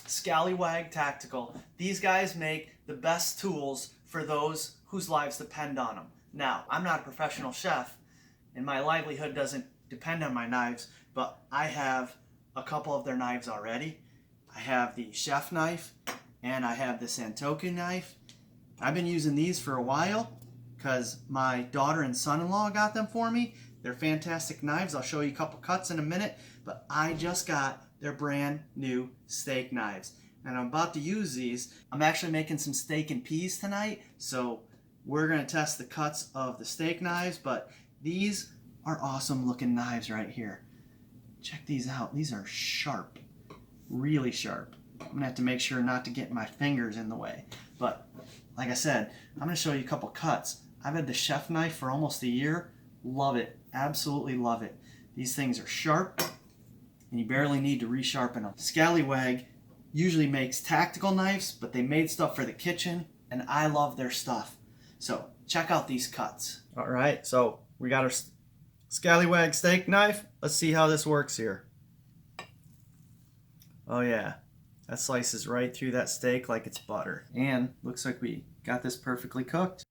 Skallywag Tactical. These guys make the best tools for those whose lives depend on them. Now, I'm not a professional chef, and my livelihood doesn't depend on my knives, but I have a couple of their knives already. I have the chef knife, and I have the Santoku knife. I've been using these for a while because my daughter and son-in-law got them for me. They're fantastic knives. I'll show you a couple cuts in a minute, but I just got their brand new steak knives, and I'm about to use these. I'm actually making some steak and peas tonight, so we're going to test the cuts of the steak knives, but these are awesome looking knives right here. Check these out. These are sharp, really sharp. I'm going to have to make sure not to get my fingers in the way, but like I said, I'm going to show you a couple cuts. I've had the chef knife for almost a year. Love it. Absolutely love it. These things are sharp, and you barely need to resharpen them. Skallywag usually makes tactical knives, but they made stuff for the kitchen, and I love their stuff. So check out these cuts. All right, so we got our Skallywag steak knife. Let's see how this works here. Oh yeah, that slices right through that steak like it's butter. And looks like we got this perfectly cooked.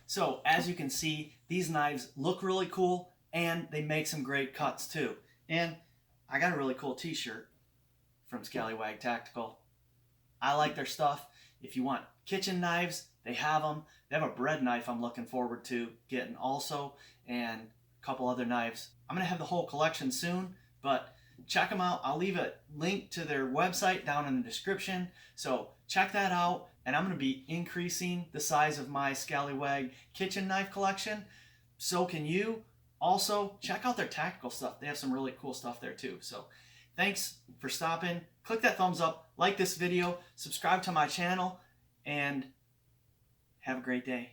So as you can see, these knives look really cool and they make some great cuts too. And I got a really cool t-shirt from Skallywag Tactical. I like their stuff. If you want kitchen knives, they have them. They have a bread knife I'm looking forward to getting also, and a couple other knives. I'm going to have the whole collection soon, but check them out. I'll leave a link to their website down in the description, so check that out. And I'm going to be increasing the size of my Skallywag kitchen knife collection. So can you. Also, check out their tactical stuff. They have some really cool stuff there too. So thanks for stopping. Click that thumbs up, like this video, subscribe to my channel, and have a great day.